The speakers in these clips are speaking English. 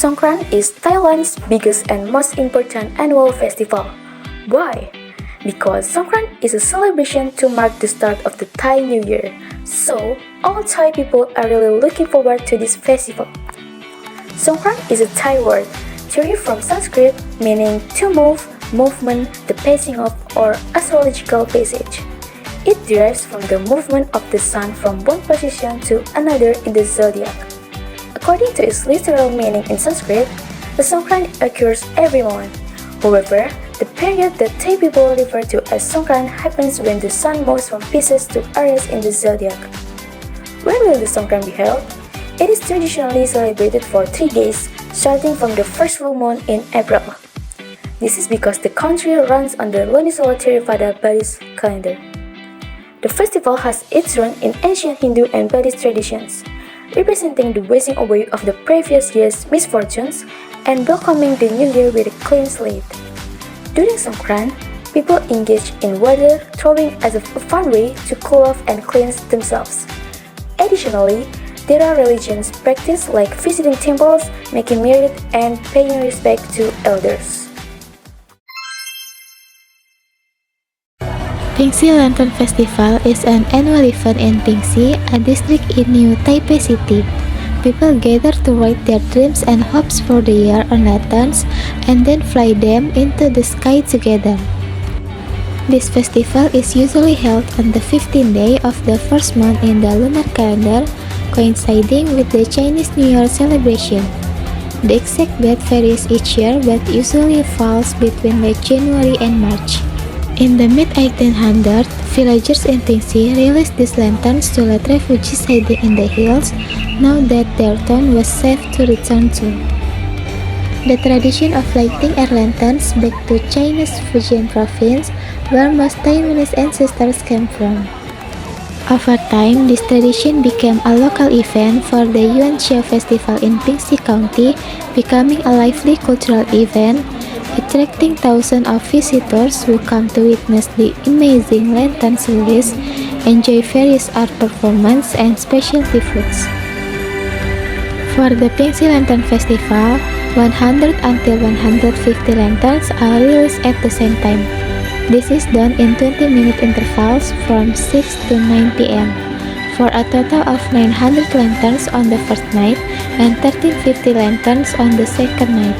Songkran is Thailand's biggest and most important annual festival. Why? Because Songkran is a celebration to mark the start of the Thai New Year. So, all Thai people are really looking forward to this festival. Songkran is a Thai word, derived from Sanskrit meaning to move, movement, the passing of, or astrological passage. It derives from the movement of the sun from one position to another in the zodiac. According to its literal meaning in Sanskrit, the Songkran occurs every month. However, the period that Thai people refer to as Songkran happens when the sun moves from Pisces to Aries in the zodiac. When will the Songkran be held? It is traditionally celebrated for 3 days, starting from the first full moon in April. This is because the country runs on the lunisolar Theravada Buddhist calendar. The festival has its roots in ancient Hindu and Buddhist traditions, representing the washing away of the previous year's misfortunes and welcoming the new year with a clean slate. During Songkran, people engage in water throwing as a fun way to cool off and cleanse themselves. Additionally, there are religions practiced like visiting temples, making merit, and paying respect to elders. Pingxi Lantern Festival is an annual event in Pingxi, a district in New Taipei City. People gather to write their dreams and hopes for the year on lanterns and then fly them into the sky together. This festival is usually held on the 15th day of the first month in the lunar calendar, coinciding with the Chinese New Year celebration. The exact date varies each year but usually falls between late January and March. In the mid-1800s, villagers in Pingxi released these lanterns to let refugees hiding in the hills know that their town was safe to return to. The tradition of lighting air lanterns back to China's Fujian province, where most Taiwanese ancestors came from. Over time, this tradition became a local event for the Yuanxiao Festival in Pingxi County, becoming a lively cultural event, attracting thousands of visitors who come to witness the amazing lanterns release, enjoy various art performances, and specialty foods. For the Pingxi Lantern Festival, 100 until 150 lanterns are released at the same time. This is done in 20-minute intervals from 6 to 9 p.m. for a total of 900 lanterns on the first night and 1350 lanterns on the second night.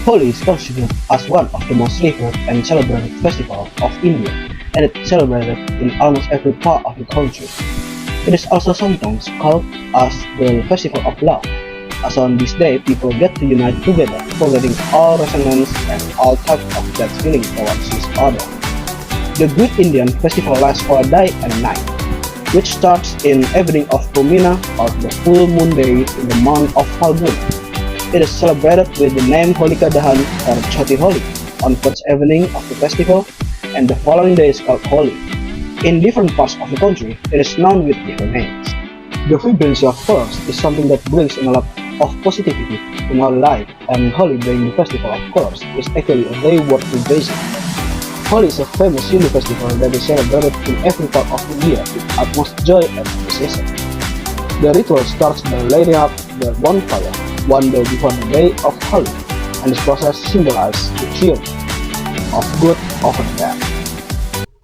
Holi is considered as one of the most revered and celebrated festivals of India, and it is celebrated in almost every part of the country. It is also sometimes called as the Festival of Love, as on this day people get to unite together, forgetting all resentments and all types of bad feelings towards each other. The Great Indian Festival lasts for a day and a night, which starts in evening of Purnima or the full moon day in the month of Falgun. It is celebrated with the name Holika Dahan or Choti Holi on first evening of the festival, and the following day is called Holi. In different parts of the country, it is known with different names. The vibrancy of colors is something that brings in a lot of positivity in our life, and Holi during the festival of colors is actually a day worth rejoicing. Holi is a famous Hindu festival that is celebrated in every part of India with utmost joy and appreciation. The ritual starts by lighting up the bonfire one day before the day of Holi, and this process symbolizes the triumph of good over bad.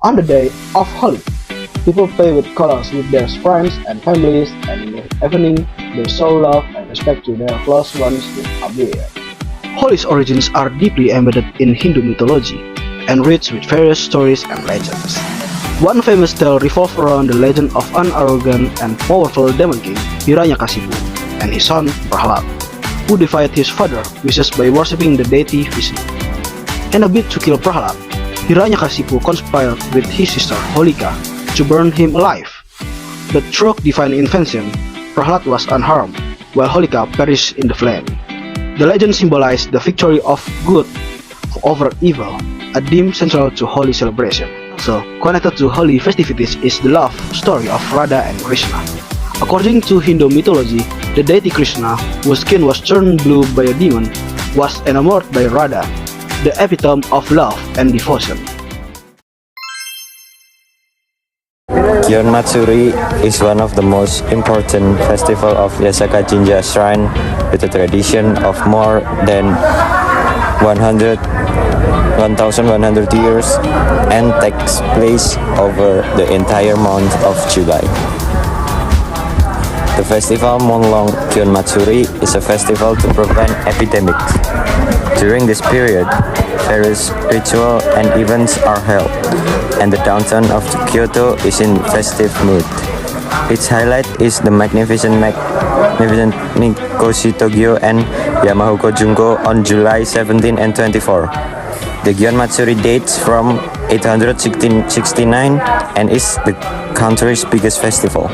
On the day of Holi, people play with colors with their friends and families, and in the evening, they show love and respect to their close ones with abir. Holi's origins are deeply embedded in Hindu mythology and rich with various stories and legends. One famous tale revolves around the legend of an arrogant and powerful demon king, Hiranyakasipu, and his son, Prahlad, who defied his father's wishes by worshipping the deity Vishnu. In a bid to kill Prahlad, Hiranyakasipu conspired with his sister Holika to burn him alive. But through divine intervention, Prahlad was unharmed, while Holika perished in the flame. The legend symbolized the victory of good over evil, a theme central to Holi celebration. Also, connected to Holi festivities is the love story of Radha and Krishna. According to Hindu mythology, the deity Krishna, whose skin was turned blue by a demon, was enamored by Radha, the epitome of love and devotion. Gion Matsuri is one of the most important festivals of Yasaka Jinja Shrine with a tradition of more than 1,100 years and takes place over the entire month of July. The festival month-long Gion Matsuri is a festival to prevent epidemics. During this period, various rituals and events are held, and the downtown of Kyoto is in festive mood. Its highlight is the magnificent Mikoshi Tokyo and Yamahuko Junko on July 17 and 24. The Gion Matsuri dates from 869 and is the country's biggest festival.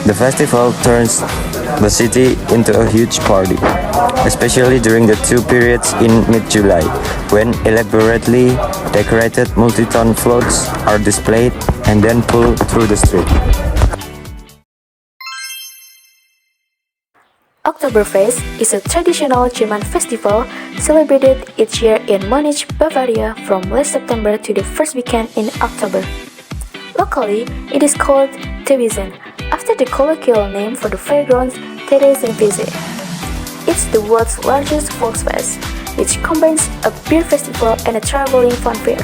The festival turns the city into a huge party, especially during the two periods in mid-July, when elaborately decorated multi-ton floats are displayed and then pulled through the street. Oktoberfest is a traditional German festival celebrated each year in Munich, Bavaria from late September to the first weekend in October. Locally, it is called Theresienwiese, after the colloquial name for the fairgrounds Theresienwiese. It's the world's largest Volksfest, which combines a beer festival and a traveling fun fair.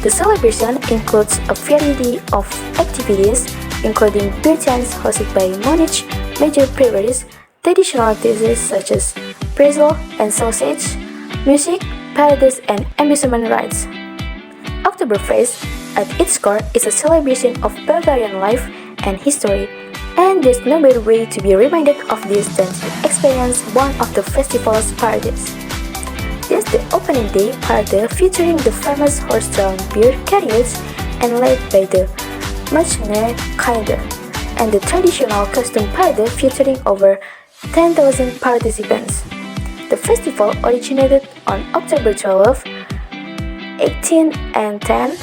The celebration includes a variety of activities, including beer tents hosted by Munich major breweries, traditional dishes such as pretzel and sausage, music, parades, and amusement rides. Oktoberfest, at its core, is a celebration of Bavarian life and history, and there's no better way to be reminded of this than to experience one of the festival's parades. There's the opening day parade featuring the famous horse-drawn beer carriage and led by the Machine Ghaida, and the traditional costume parade featuring over 10,000 participants. The festival originated on October 12, 1810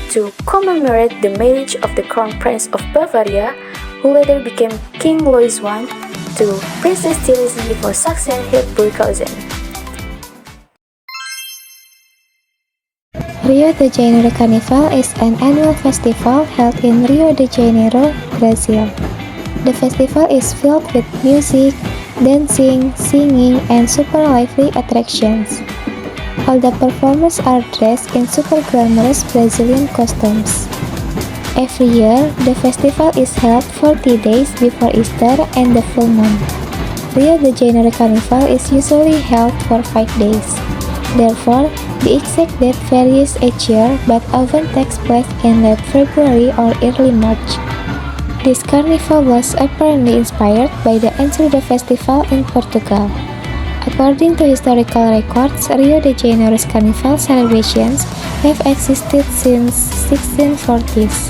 to commemorate the marriage of the Crown Prince of Bavaria, who later became King Louis I, to Princess Therese for Sachsen-Hildburghausen. Rio de Janeiro Carnival is an annual festival held in Rio de Janeiro, Brazil. The festival is filled with music, dancing, singing, and super lively attractions. All the performers are dressed in super glamorous Brazilian costumes. Every year, the festival is held 40 days before Easter and the full moon. Rio de Janeiro Carnival is usually held for 5 days. Therefore, the exact date varies each year but often takes place in late February or early March. This carnival was apparently inspired by the Enchilada festival in Portugal. According to historical records, Rio de Janeiro's carnival celebrations have existed since 1640s.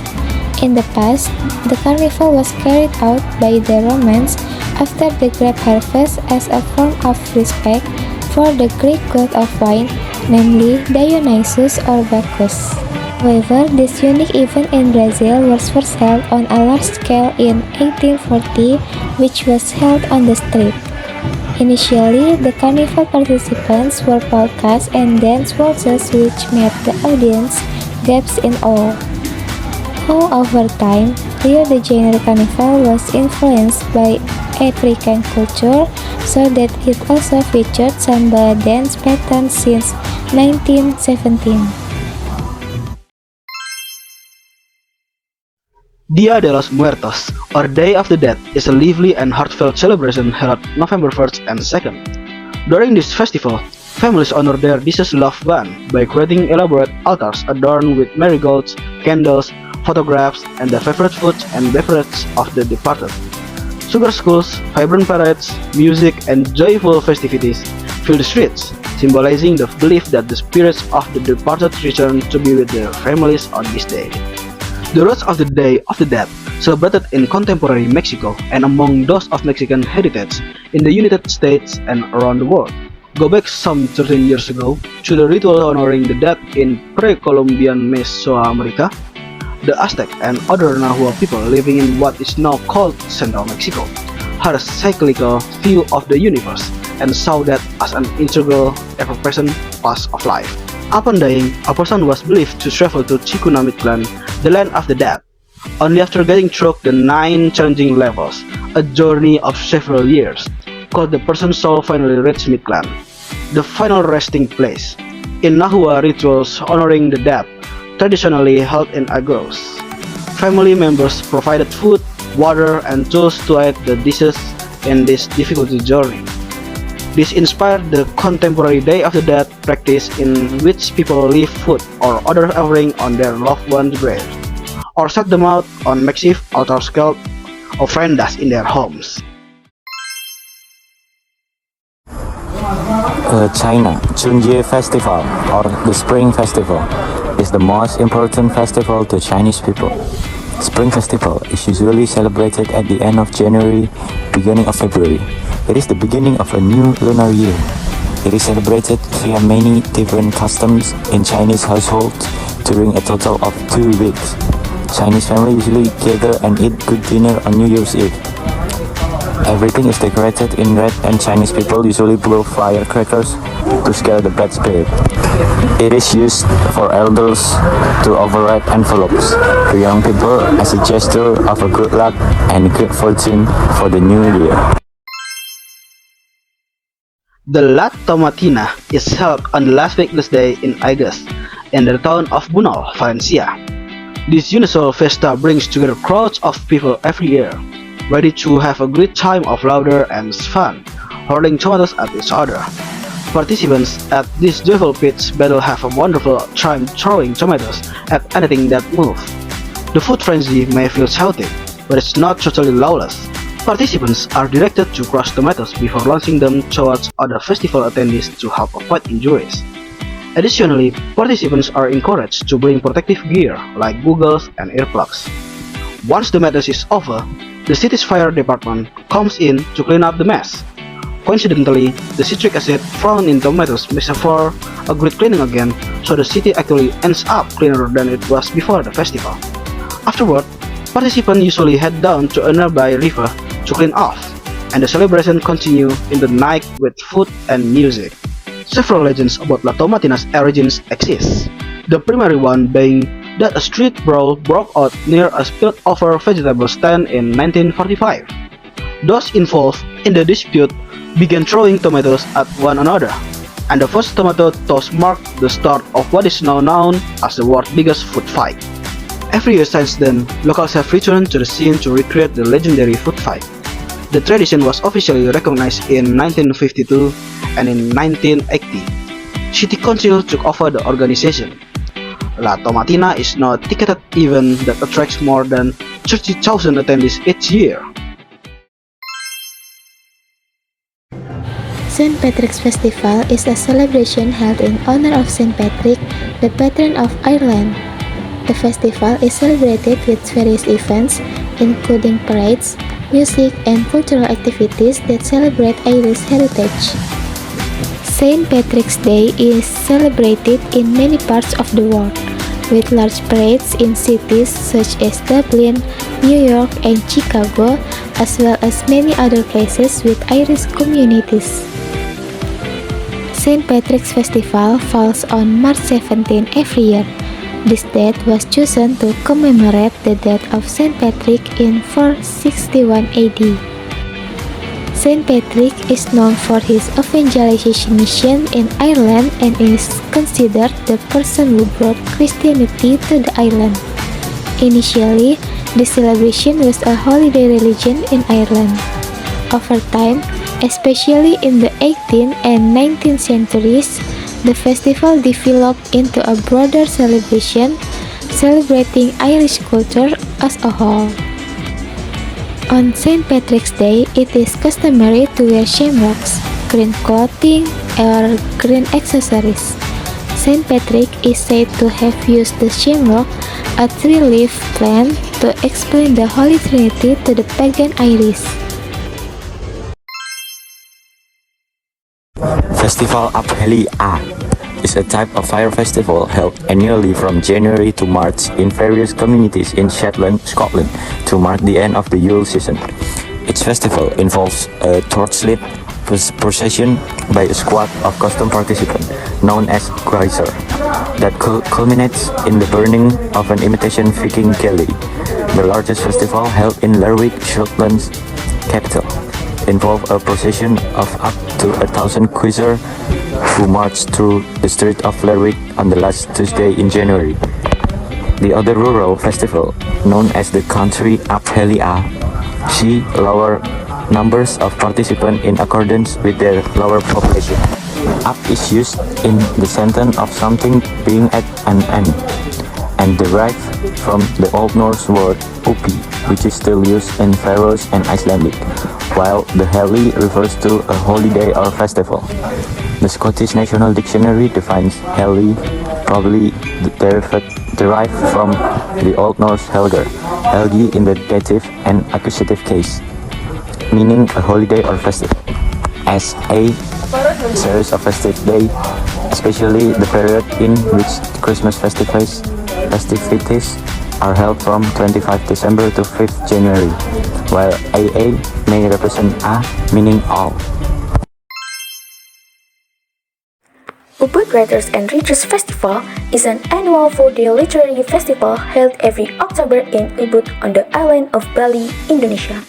In the past, the carnival was carried out by the Romans after the grape harvest as a form of respect for the Greek god of wine, namely Dionysus or Bacchus. However, this unique event in Brazil was first held on a large scale in 1840, which was held on the street. Initially, the carnival participants were polkas and dance waltzes which made the audience gasp in awe. Over time, Rio de Janeiro Carnival was influenced by African culture, so that it also featured samba dance patterns since 1917. Dia de los Muertos, or Day of the Dead, is a lively and heartfelt celebration held November 1st and 2nd. During this festival, families honor their deceased loved one by creating elaborate altars adorned with marigolds, candles, photographs, and the favorite foods and beverages of the departed. Sugar skulls, vibrant parades, music, and joyful festivities fill the streets, symbolizing the belief that the spirits of the departed return to be with their families on this day. The roots of the Day of the Dead, celebrated in contemporary Mexico and among those of Mexican heritage in the United States and around the world, go back some 13 years ago to the ritual honoring the dead in pre-Columbian Mesoamerica. The Aztec and other Nahuatl people living in what is now called Central Mexico had a cyclical view of the universe and saw that as an integral, ever-present part of life. Upon dying, a person was believed to travel to Chikunamit the land of the dead. Only after getting through the 9 challenging levels, a journey of several years, could the person's soul finally reach Midland, the final resting place. In Nahua rituals honoring the dead, traditionally held in August, family members provided food, water, and tools to aid the deceased in this difficult journey. This inspired the contemporary Day of the Dead practice in which people leave food or other offering on their loved one's grave, or set them out on makeshift altars called ofrendas in their homes. China, Chunjie Festival, or the Spring Festival, is the most important festival to Chinese people. Spring Festival is usually celebrated at the end of January, beginning of February. It is the beginning of a new lunar year. It is celebrated via many different customs in Chinese households during a total of 2 weeks. Chinese families usually gather and eat good dinner on New Year's Eve. Everything is decorated in red and Chinese people usually blow firecrackers to scare the bad spirit. It is used for elders to overwrite envelopes to young people as a gesture of a good luck and good fortune for the new year. The La Tomatina is held on the last Wednesday in August in the town of Bunol, Valencia. This unusual festa brings together crowds of people every year, ready to have a great time of laughter and fun, hurling tomatoes at each other. Participants at this joyful pitch battle have a wonderful time throwing tomatoes at anything that moves. The food frenzy may feel chaotic, but it's not totally lawless. Participants are directed to crush tomatoes before launching them towards other festival attendees to help avoid injuries. Additionally, participants are encouraged to bring protective gear like goggles and earplugs. Once the madness is over, the city's fire department comes in to clean up the mess. Coincidentally, the citric acid found in tomatoes makes for a great cleaning again, so the city actually ends up cleaner than it was before the festival. Afterward, participants usually head down to a nearby river to clean off, and the celebration continues in the night with food and music. Several legends about La Tomatina's origins exist, the primary one being that a street brawl broke out near a spilled-over vegetable stand in 1945. Those involved in the dispute began throwing tomatoes at one another, and the first tomato toss marked the start of what is now known as the world's biggest food fight. Every year since then, locals have returned to the scene to recreate the legendary food fight. The tradition was officially recognized in 1952 and in 1980. City Council took over the organization. La Tomatina is now a ticketed event that attracts more than 30,000 attendees each year. St. Patrick's Festival is a celebration held in honor of St. Patrick, the patron of Ireland. The festival is celebrated with various events, including parades, music, and cultural activities that celebrate Irish heritage. St. Patrick's Day is celebrated in many parts of the world, with large parades in cities such as Dublin, New York, and Chicago, as well as many other places with Irish communities. St. Patrick's Festival falls on March 17 every year. This date was chosen to commemorate the death of St. Patrick in 461 AD. St. Patrick is known for his evangelization mission in Ireland and is considered the person who brought Christianity to the island. Initially, the celebration was a holiday religion in Ireland. Over time, especially in the 18th and 19th centuries, the festival developed into a broader celebration celebrating Irish culture as a whole. On St. Patrick's Day, it is customary to wear shamrocks, green clothing, or green accessories. St. Patrick is said to have used the shamrock, a three-leaf plant, to explain the Holy Trinity to the pagan Irish. Festival Ap Heli A is a type of fire festival held annually from January to March in various communities in Shetland, Scotland, to mark the end of the Yule season. Each festival involves a torchlit procession by a squad of custom participants known as Ghaida that culminates in the burning of an imitation Viking galley. The largest festival held in Lerwick, Shetland's capital, involved a procession of up to 1,000 Quasar who marched through the street of Lerwick on the last Tuesday in January. The other rural festival, known as the Country Ap Helia, see lower numbers of participants in accordance with their lower population. Ap is used in the sentence of something being at an end, and derived from the Old Norse word upi, which is still used in Faroes and Icelandic, while the Heli refers to a holiday or festival. The Scottish National Dictionary defines Heli, probably derived from the Old Norse helger, helgi in the dative and accusative case, meaning a holiday or festival, as a series of festive days, especially the period in which Christmas festivities are held from 25 December to 5th January, while AA may represent A, meaning all. Ubud Writers and Readers Festival is an annual 4-day literary festival held every October in Ubud on the island of Bali, Indonesia.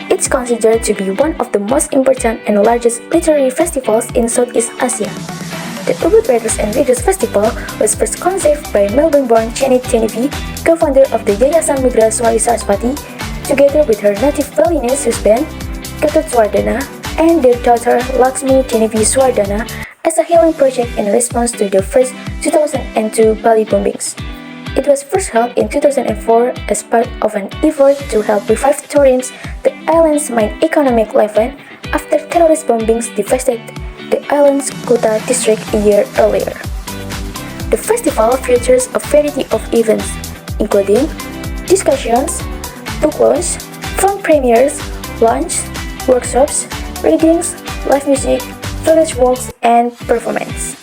It's considered to be one of the most important and largest literary festivals in Southeast Asia. The Ubud Writers and Readers Festival was first conceived by Melbourne-born Chanit Genevieve, co-founder of the Yayasan Migra Swari Saraswati, together with her native Balinese husband, Ketut Swardana, and their daughter Laxmi Genevieve Swardana, as a healing project in response to the first 2002 Bali bombings. It was first held in 2004 as part of an effort to help revive tourism, the island's main economic lifeline, after terrorist bombings devastated the island's Kuta district a year earlier. The festival features a variety of events, including discussions, book launch, film premieres, lunch, workshops, readings, live music, village walks, and performance.